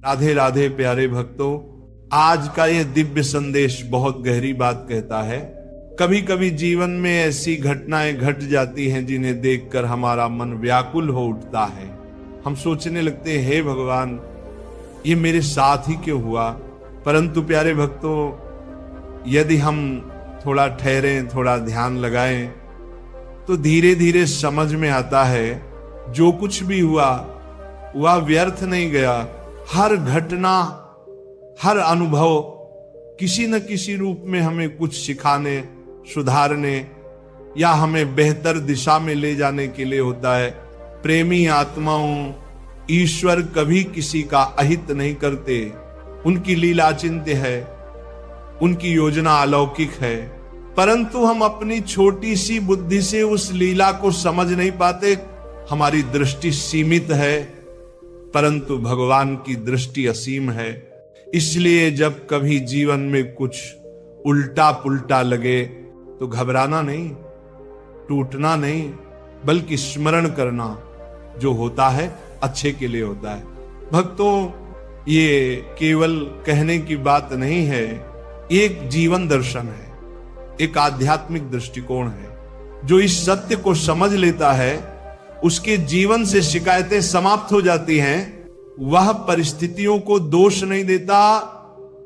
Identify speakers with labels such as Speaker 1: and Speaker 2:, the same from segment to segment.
Speaker 1: राधे राधे प्यारे भक्तों, आज का यह दिव्य संदेश बहुत गहरी बात कहता है। कभी कभी जीवन में ऐसी घटनाएं घट जाती हैं जिन्हें देखकर हमारा मन व्याकुल हो उठता है। हम सोचने लगते हैं, हे भगवान, ये मेरे साथ ही क्यों हुआ। परंतु प्यारे भक्तों, यदि हम थोड़ा ठहरें, थोड़ा ध्यान लगाएं, तो धीरे धीरे समझ में आता है जो कुछ भी हुआ वह व्यर्थ नहीं गया। हर घटना, हर अनुभव किसी न किसी रूप में हमें कुछ सिखाने, सुधारने या हमें बेहतर दिशा में ले जाने के लिए होता है। प्रेमी आत्माओं, ईश्वर कभी किसी का अहित नहीं करते। उनकी लीला चिंत्य है, उनकी योजना अलौकिक है, परंतु हम अपनी छोटी सी बुद्धि से उस लीला को समझ नहीं पाते। हमारी दृष्टि सीमित है, परंतु भगवान की दृष्टि असीम है। इसलिए जब कभी जीवन में कुछ उल्टा पुल्टा लगे तो घबराना नहीं, टूटना नहीं, बल्कि स्मरण करना, जो होता है अच्छे के लिए होता है। भक्तों, ये केवल कहने की बात नहीं है, एक जीवन दर्शन है, एक आध्यात्मिक दृष्टिकोण है। जो इस सत्य को समझ लेता है, उसके जीवन से शिकायतें समाप्त हो जाती हैं। वह परिस्थितियों को दोष नहीं देता,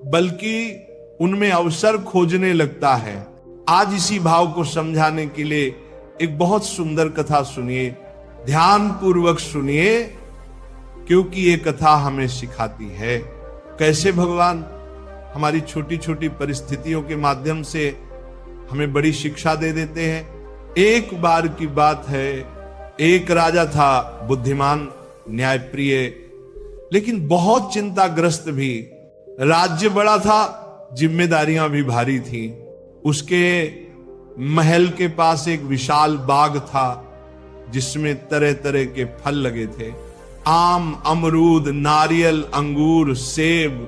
Speaker 1: बल्कि उनमें अवसर खोजने लगता है। आज इसी भाव को समझाने के लिए एक बहुत सुंदर कथा सुनिए, ध्यान पूर्वक सुनिए, क्योंकि ये कथा हमें सिखाती है कैसे भगवान हमारी छोटी छोटी परिस्थितियों के माध्यम से हमें बड़ी शिक्षा दे देते हैं। एक बार की बात है, एक राजा था, बुद्धिमान, न्यायप्रिय, लेकिन बहुत चिंताग्रस्त भी। राज्य बड़ा था, जिम्मेदारियां भी भारी थी। उसके महल के पास एक विशाल बाग था जिसमें तरह तरह के फल लगे थे। आम, अमरूद, नारियल, अंगूर, सेब,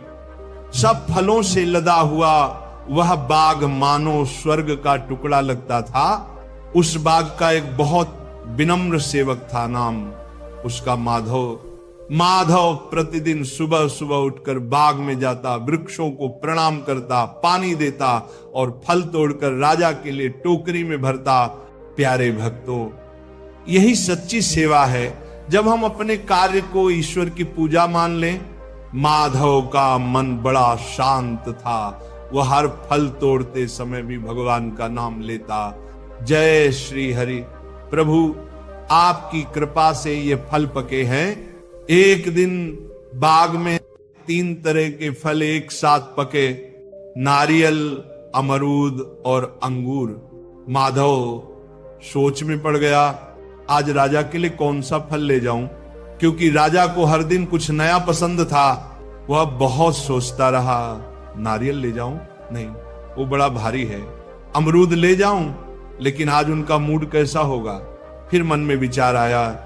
Speaker 1: सब फलों से लदा हुआ वह बाग मानो स्वर्ग का टुकड़ा लगता था। उस बाग का एक बहुत विनम्र सेवक था, नाम उसका माधव। माधव प्रतिदिन सुबह सुबह उठकर बाग में जाता, वृक्षों को प्रणाम करता, पानी देता और फल तोड़कर राजा के लिए टोकरी में भरता। प्यारे भक्तों, यही सच्ची सेवा है। जब हम अपने कार्य को ईश्वर की पूजा मान लें। माधव का मन बड़ा शांत था, वह हर फल तोड़ते समय भी भगवान का नाम लेता। जय श्री हरि। प्रभु, आपकी कृपा से ये फल पके हैं। एक दिन बाग में 3 तरह के फल एक साथ पके, नारियल, अमरूद और अंगूर। माधव सोच में पड़ गया, आज राजा के लिए कौन सा फल ले जाऊं, क्योंकि राजा को हर दिन कुछ नया पसंद था। वह बहुत सोचता रहा, नारियल ले जाऊं, नहीं वो बड़ा भारी है। अमरूद ले जाऊं, लेकिन आज उनका मूड कैसा होगा। फिर मन में विचार आया,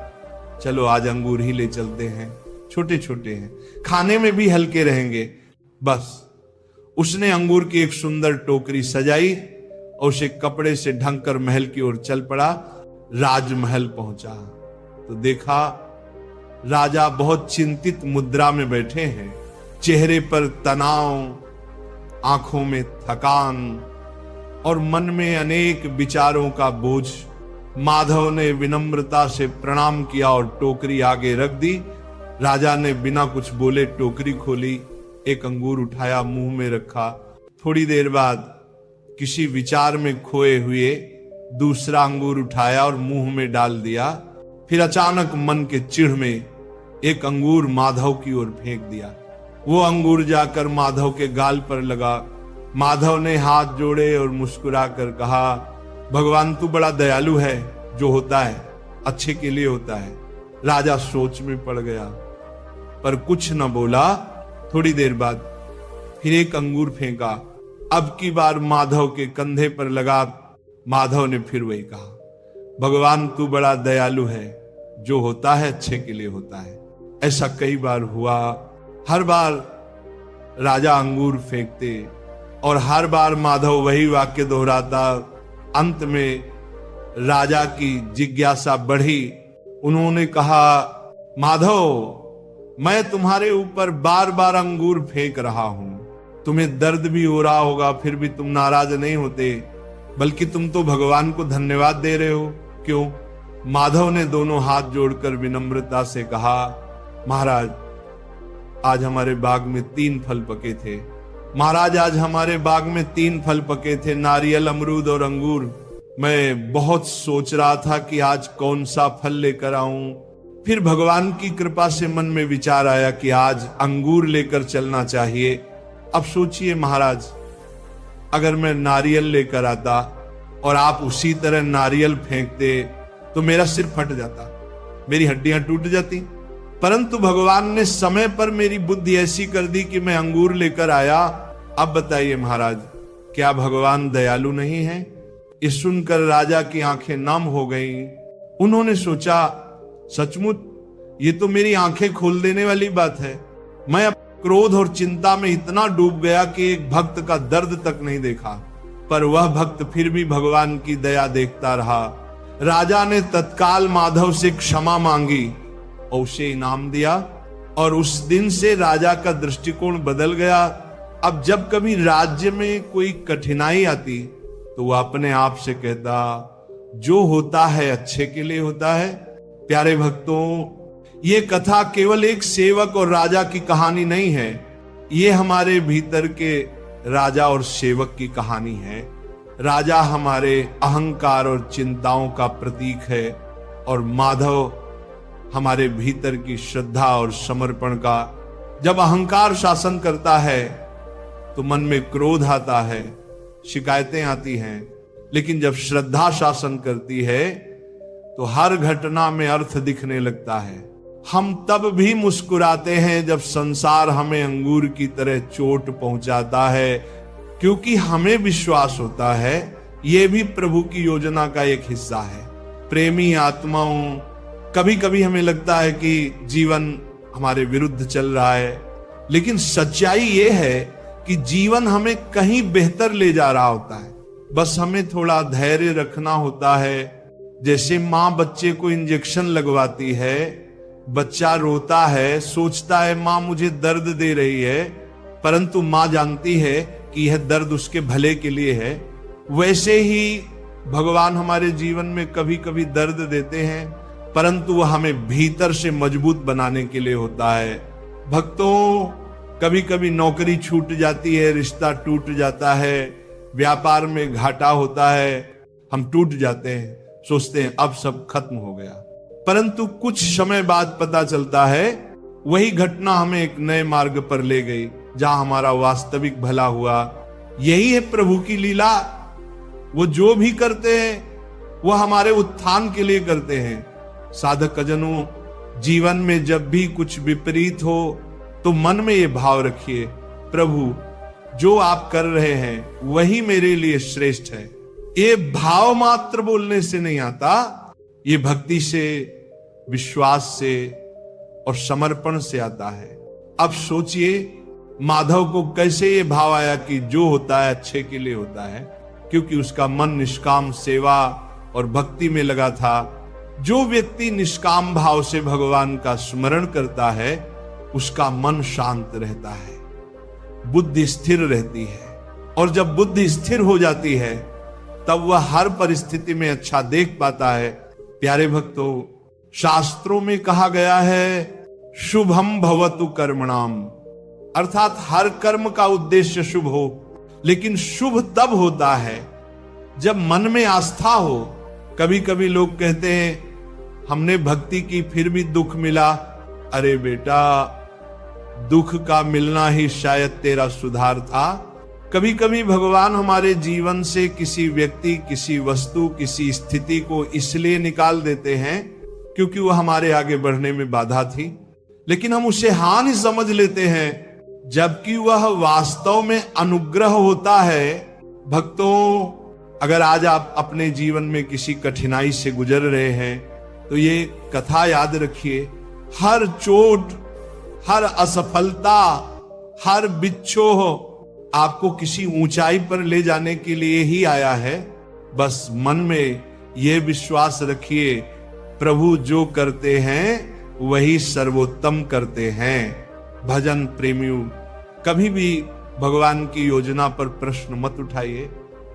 Speaker 1: चलो आज अंगूर ही ले चलते हैं, छोटे छोटे हैं, खाने में भी हल्के रहेंगे। बस उसने अंगूर की एक सुंदर टोकरी सजाई और उसे कपड़े से ढंक कर महल की ओर चल पड़ा। राजमहल पहुंचा तो देखा राजा बहुत चिंतित मुद्रा में बैठे हैं, चेहरे पर तनाव, आंखों में थकान और मन में अनेक विचारों का बोझ। माधव ने विनम्रता से प्रणाम किया और टोकरी आगे रख दी। राजा ने बिना कुछ बोले टोकरी खोली, एक अंगूर उठाया, मुंह में रखा। थोड़ी देर बाद किसी विचार में खोए हुए दूसरा अंगूर उठाया और मुंह में डाल दिया। फिर अचानक मन के चिढ़ में एक अंगूर माधव की ओर फेंक दिया। वो अंगूर जाकर माधव के गाल पर लगा। माधव ने हाथ जोड़े और मुस्कुराकर कहा, भगवान तू बड़ा दयालु है, जो होता है अच्छे के लिए होता है। राजा सोच में पड़ गया, पर कुछ न बोला। थोड़ी देर बाद फिर एक अंगूर फेंका, अब की बार माधव के कंधे पर लगा। माधव ने फिर वही कहा, भगवान तू बड़ा दयालु है, जो होता है अच्छे के लिए होता है। ऐसा कई बार हुआ। हर बार राजा अंगूर फेंकते और हर बार माधव वही वाक्य दोहराता। अंत में राजा की जिज्ञासा बढ़ी। उन्होंने कहा, माधव मैं तुम्हारे ऊपर बार बार अंगूर फेंक रहा हूं, तुम्हें दर्द भी हो रहा होगा, फिर भी तुम नाराज नहीं होते, बल्कि तुम तो भगवान को धन्यवाद दे रहे हो। क्यों? माधव ने दोनों हाथ जोड़कर विनम्रता से कहा, महाराज आज हमारे बाग में 3 फल पके थे। महाराज आज हमारे बाग में 3 फल पके थे, नारियल, अमरूद और अंगूर। मैं बहुत सोच रहा था कि आज कौन सा फल लेकर आऊं। फिर भगवान की कृपा से मन में विचार आया कि आज अंगूर लेकर चलना चाहिए। अब सोचिए महाराज, अगर मैं नारियल लेकर आता और आप उसी तरह नारियल फेंकते तो मेरा सिर फट जाता, मेरी हड्डियां टूट जाती। परंतु भगवान ने समय पर मेरी बुद्धि ऐसी कर दी कि मैं अंगूर लेकर आया। अब बताइए महाराज, क्या भगवान दयालु नहीं है? ये सुनकर राजा की आंखें नम हो गईं। उन्होंने सोचा, सचमुच ये तो मेरी आंखें खोल देने वाली बात है। मैं अब क्रोध और चिंता में इतना डूब गया कि एक भक्त का दर्द तक नहीं देखा। पर वह भक्त फिर भी भगवान की दया देखता रहा। राजा ने तत्काल माधव से क्षमा मांगी और उसे इनाम दिया, और उस दिन से राजा का दृष्टिकोण बदल गया। अब जब कभी राज्य में कोई कठिनाई आती तो वह अपने आप से कहता, जो होता है अच्छे के लिए होता है। प्यारे भक्तों, ये कथा केवल एक सेवक और राजा की कहानी नहीं है, ये हमारे भीतर के राजा और सेवक की कहानी है। राजा हमारे अहंकार और चिंताओं का प्रतीक है, और माधव हमारे भीतर की श्रद्धा और समर्पण का। जब अहंकार शासन करता है तो मन में क्रोध आता है, शिकायतें आती हैं, लेकिन जब श्रद्धा शासन करती है तो हर घटना में अर्थ दिखने लगता है। हम तब भी मुस्कुराते हैं जब संसार हमें अंगूर की तरह चोट पहुंचाता है, क्योंकि हमें विश्वास होता है यह भी प्रभु की योजना का एक हिस्सा है। प्रेमी आत्माओं, कभी कभी हमें लगता है कि जीवन हमारे विरुद्ध चल रहा है, लेकिन सच्चाई यह है कि जीवन हमें कहीं बेहतर ले जा रहा होता है। बस हमें थोड़ा धैर्य रखना होता है। जैसे माँ बच्चे को इंजेक्शन लगवाती है, बच्चा रोता है, सोचता है माँ मुझे दर्द दे रही है, परंतु माँ जानती है कि यह दर्द उसके भले के लिए है। वैसे ही भगवान हमारे जीवन में कभी कभी दर्द देते हैं, परंतु वह हमें भीतर से मजबूत बनाने के लिए होता है। भक्तों, कभी कभी नौकरी छूट जाती है, रिश्ता टूट जाता है, व्यापार में घाटा होता है, हम टूट जाते हैं, सोचते हैं अब सब खत्म हो गया। परंतु कुछ समय बाद पता चलता है वही घटना हमें एक नए मार्ग पर ले गई, जहां हमारा वास्तविक भला हुआ। यही है प्रभु की लीला। वो जो भी करते हैं वह हमारे उत्थान के लिए करते हैं। साधक जनों, जीवन में जब भी कुछ विपरीत हो तो मन में ये भाव रखिए, प्रभु जो आप कर रहे हैं वही मेरे लिए श्रेष्ठ है। ये भाव मात्र बोलने से नहीं आता, ये भक्ति से, विश्वास से और समर्पण से आता है। अब सोचिए माधव को कैसे ये भाव आया कि जो होता है अच्छे के लिए होता है, क्योंकि उसका मन निष्काम सेवा और भक्ति में लगा था। जो व्यक्ति निष्काम भाव से भगवान का स्मरण करता है उसका मन शांत रहता है, बुद्धि स्थिर रहती है, और जब बुद्धि स्थिर हो जाती है तब वह हर परिस्थिति में अच्छा देख पाता है। प्यारे भक्तों, शास्त्रों में कहा गया है शुभम भवतु कर्मणाम, अर्थात हर कर्म का उद्देश्य शुभ हो, लेकिन शुभ तब होता है जब मन में आस्था हो। कभी कभी लोग कहते हैं हमने भक्ति की फिर भी दुख मिला। अरे बेटा, दुख का मिलना ही शायद तेरा सुधार था। कभी कभी भगवान हमारे जीवन से किसी व्यक्ति, किसी वस्तु, किसी स्थिति को इसलिए निकाल देते हैं क्योंकि वह हमारे आगे बढ़ने में बाधा थी, लेकिन हम उसे हानि समझ लेते हैं, जबकि वह वास्तव में अनुग्रह होता है। भक्तों, अगर आज आप अपने जीवन में किसी कठिनाई से गुजर रहे हैं तो ये कथा याद रखिए, हर चोट, हर असफलता, हर बिच्छोह आपको किसी ऊंचाई पर ले जाने के लिए ही आया है। बस मन में यह विश्वास रखिए, प्रभु जो करते हैं वही सर्वोत्तम करते हैं। भजन प्रेमियों, कभी भी भगवान की योजना पर प्रश्न मत उठाइए।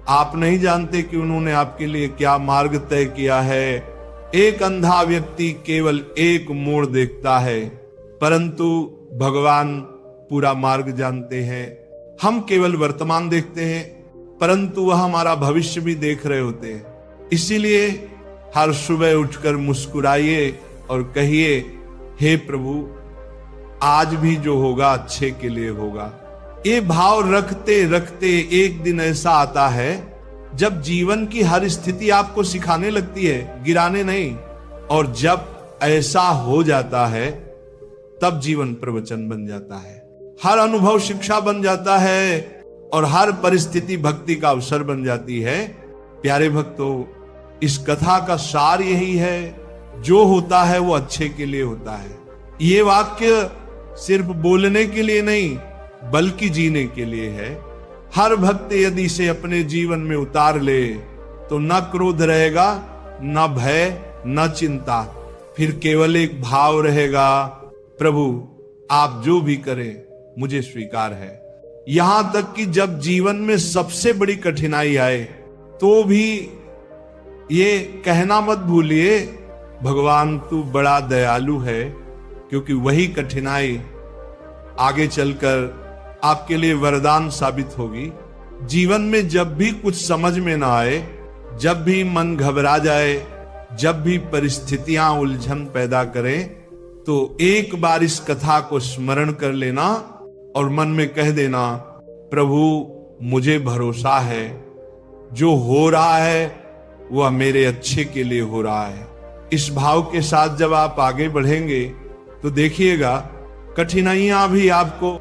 Speaker 1: आप नहीं जानते कि उन्होंने आपके लिए क्या मार्ग तय किया है। एक अंधा व्यक्ति केवल एक मोड़ देखता है, परंतु भगवान पूरा मार्ग जानते हैं। हम केवल वर्तमान देखते हैं, परंतु वह हमारा भविष्य भी देख रहे होते हैं। इसीलिए हर सुबह उठकर मुस्कुराइए और कहिए, हे प्रभु, आज भी जो होगा अच्छे के लिए होगा। ये भाव रखते रखते एक दिन ऐसा आता है जब जीवन की हर स्थिति आपको सिखाने लगती है, गिराने नहीं। और जब ऐसा हो जाता है तब जीवन प्रवचन बन जाता है, हर अनुभव शिक्षा बन जाता है और हर परिस्थिति भक्ति का अवसर बन जाती है। प्यारे भक्तों, इस कथा का सार यही है, जो होता है वो अच्छे के लिए होता है। ये वाक्य सिर्फ बोलने के लिए नहीं, बल्कि जीने के लिए है। हर भक्त यदि इसे अपने जीवन में उतार ले तो न क्रोध रहेगा, न भय, न चिंता। फिर केवल एक भाव रहेगा, प्रभु आप जो भी करें मुझे स्वीकार है। यहां तक कि जब जीवन में सबसे बड़ी कठिनाई आए तो भी ये कहना मत भूलिए, भगवान तू बड़ा दयालु है, क्योंकि वही कठिनाई आगे चलकर आपके लिए वरदान साबित होगी। जीवन में जब भी कुछ समझ में ना आए, जब भी मन घबरा जाए, जब भी परिस्थितियां उलझन पैदा करें, तो एक बार इस कथा को स्मरण कर लेना और मन में कह देना, प्रभु मुझे भरोसा है, जो हो रहा है वह मेरे अच्छे के लिए हो रहा है। इस भाव के साथ जब आप आगे बढ़ेंगे तो देखिएगा कठिनाइयां भी आपको